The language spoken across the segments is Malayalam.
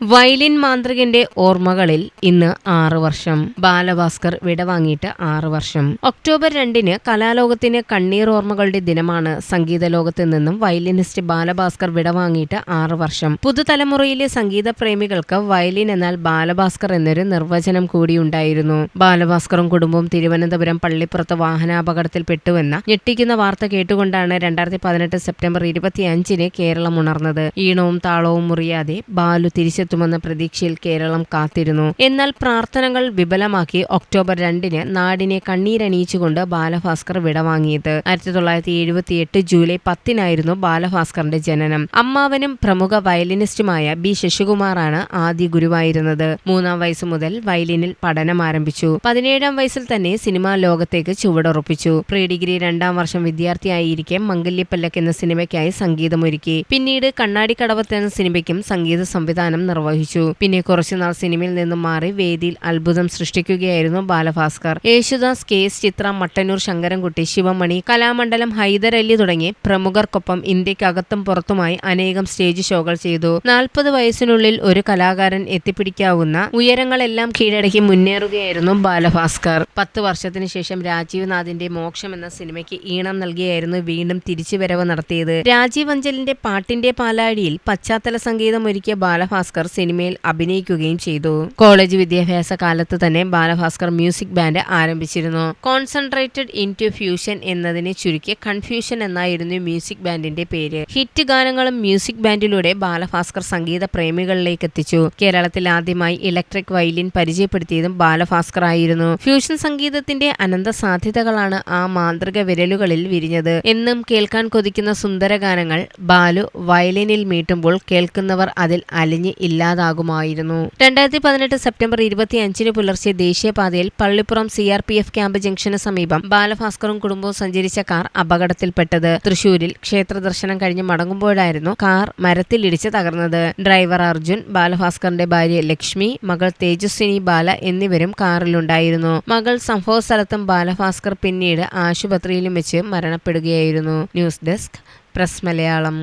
വയലിൻ മാന്ത്രികന്റെ ഓർമ്മകളിൽ ഇന്ന് 6 വർഷം. ബാലഭാസ്കർ വിടവാങ്ങിയിട്ട് 6 വർഷം. ഒക്ടോബർ 2 കലാലോകത്തിന് കണ്ണീർ ഓർമ്മകളുടെ ദിനമാണ്. സംഗീത ലോകത്ത് നിന്നും വയലിനിസ്റ്റ് ബാലഭാസ്കർ വിടവാങ്ങിയിട്ട് 6 വർഷം. പുതുതലമുറയിലെ സംഗീത പ്രേമികൾക്ക് വയലിൻ എന്നാൽ ബാലഭാസ്കർ എന്നൊരു നിർവചനം കൂടിയുണ്ടായിരുന്നു. ബാലഭാസ്കറും കുടുംബവും തിരുവനന്തപുരം പള്ളിപ്പുറത്ത് വാഹനാപകടത്തിൽപ്പെട്ടുവെന്ന ഞെട്ടിക്കുന്ന വാർത്ത കേട്ടുകൊണ്ടാണ് 2018 സെപ്റ്റംബർ 25 കേരളം ഉണർന്നത്. ഈണവും താളവും മുറിയാതെ ബാലു തിരിച്ചെത്തുമെന്ന പ്രതീക്ഷയിൽ കേരളം കാത്തിരുന്നു. എന്നാൽ പ്രാർത്ഥനകൾ വിപുലമാക്കി ഒക്ടോബർ 2 നാടിനെ കണ്ണീരണിയിച്ചുകൊണ്ട് ബാലഭാസ്കർ വിടവാങ്ങിയത്. 1978 ജൂലൈ 10 ബാലഭാസ്കറിന്റെ ജനനം. അമ്മാവനും പ്രമുഖ വയലിനിസ്റ്റുമായ ബി ശശികുമാറാണ് ആദ്യ ഗുരുവായിരുന്നത്. 3-ാം വയസ്സ് മുതൽ വയലിനിൽ പഠനം ആരംഭിച്ചു. 17-ാം വയസ്സിൽ തന്നെ സിനിമാ ലോകത്തേക്ക് ചുവടുറപ്പിച്ചു. പ്രീ ഡിഗ്രി 2-ാം വർഷം വിദ്യാർത്ഥിയായിരിക്കെ മംഗല്യപ്പല്ലക്ക് എന്ന സിനിമയ്ക്കായി സംഗീതമൊരുക്കി. പിന്നീട് കണ്ണാടിക്കടവത്ത് എന്ന സിനിമയ്ക്കും സംഗീത സംവിധാനം നിർവഹിച്ചു. പിന്നെ കുറച്ചുനാൾ സിനിമയിൽ നിന്നും മാറി വേദിയിൽ അത്ഭുതം സൃഷ്ടിക്കുകയായിരുന്നു ബാലഭാസ്കർ. യേശുദാസ്, KS ചിത്ര, മട്ടന്നൂർ ശങ്കരൻകുട്ടി, ശിവമണി, കലാമണ്ഡലം, ഹൈദരലി തുടങ്ങി പ്രമുഖർക്കൊപ്പം ഇന്ത്യക്കകത്തും പുറത്തുമായി അനേകം സ്റ്റേജ് ഷോകൾ ചെയ്തു. 40 വയസ്സിനുള്ളിൽ ഒരു കലാകാരൻ എത്തിപ്പിടിക്കാവുന്ന ഉയരങ്ങളെല്ലാം കീഴടക്കി മുന്നേറുകയായിരുന്നു ബാലഭാസ്കർ. 10 വർഷത്തിന് ശേഷം രാജീവ് നാഥിന്റെ മോക്ഷം എന്ന സിനിമയ്ക്ക് ഈണം നൽകിയായിരുന്നു വീണ്ടും തിരിച്ചുവരവ് നടത്തിയത്. രാജീവ് അഞ്ചലിന്റെ പാട്ടിന്റെ പാലാഴിയിൽ പശ്ചാത്തല സംഗീതം ഒരുക്കിയ ബാലഭാസ്കർ സിനിമയിൽ അഭിനയിക്കുകയും ചെയ്തു. കോളേജ് വിദ്യാഭ്യാസ കാലത്ത് തന്നെ ബാലഭാസ്കർ മ്യൂസിക് ബാൻഡ് ആരംഭിച്ചിരുന്നു. കോൺസെൻട്രേറ്റഡ് ഇൻടു ഫ്യൂഷൻ എന്നതിനെ ചുരുക്കി കൺഫ്യൂഷൻ എന്നായിരുന്നു മ്യൂസിക് ബാൻഡിന്റെ പേര്. ഹിറ്റ് ഗാനങ്ങളും മ്യൂസിക് ബാൻഡിലൂടെ ബാലഭാസ്കർ സംഗീത പ്രേമികളിലേക്ക് എത്തിച്ചു. കേരളത്തിൽ ആദ്യമായി ഇലക്ട്രിക് വയലിൻ പരിചയപ്പെടുത്തിയതും ബാലഭാസ്കർ ആയിരുന്നു. ഫ്യൂഷൻ സംഗീതത്തിന്റെ അനന്ത സാധ്യതകളാണ് ആ മാന്ത്രിക വിരലുകളിൽ വിരിഞ്ഞത്. എന്നും കേൾക്കാൻ കൊതിക്കുന്ന സുന്ദര ഗാനങ്ങൾ ബാലു വയലിനിൽ മീട്ടുമ്പോൾ കേൾക്കുന്നവർ അതിൽ അലിഞ്ഞ് ഇല്ലാതാകുമായിരുന്നു. 2018 സെപ്റ്റംബർ 25 പുലർച്ചെ ദേശീയപാതയിൽ പള്ളിപ്പുറം CRPF ക്യാമ്പ് ജംഗ്ഷന് സമീപം ബാലഭാസ്കറും കുടുംബവും സഞ്ചരിച്ച കാർ അപകടത്തിൽപ്പെട്ടത്. തൃശൂരിൽ ക്ഷേത്ര ദർശനം കഴിഞ്ഞ് മടങ്ങുമ്പോഴായിരുന്നു കാർ മരത്തിലിടിച്ച് തകർന്നത്. ഡ്രൈവർ അർജുൻ, ബാലഭാസ്കറിന്റെ ഭാര്യ ലക്ഷ്മി, മകൾ തേജസ്വിനി ബാല എന്നിവരും കാറിലുണ്ടായിരുന്നു. മകൾ സംഭവസ്ഥലത്തും ബാലഭാസ്കർ പിന്നീട് ആശുപത്രിയിലും വെച്ച് മരണപ്പെടുകയായിരുന്നു. News desk press Malayalam.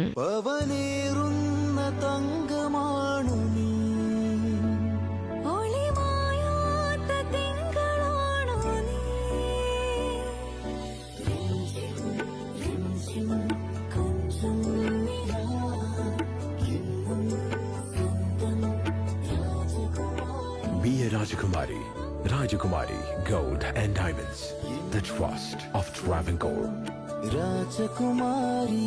Be a Rajakumari. Rajakumari Gold and Diamonds. The trust of Travancore. Rajakumari.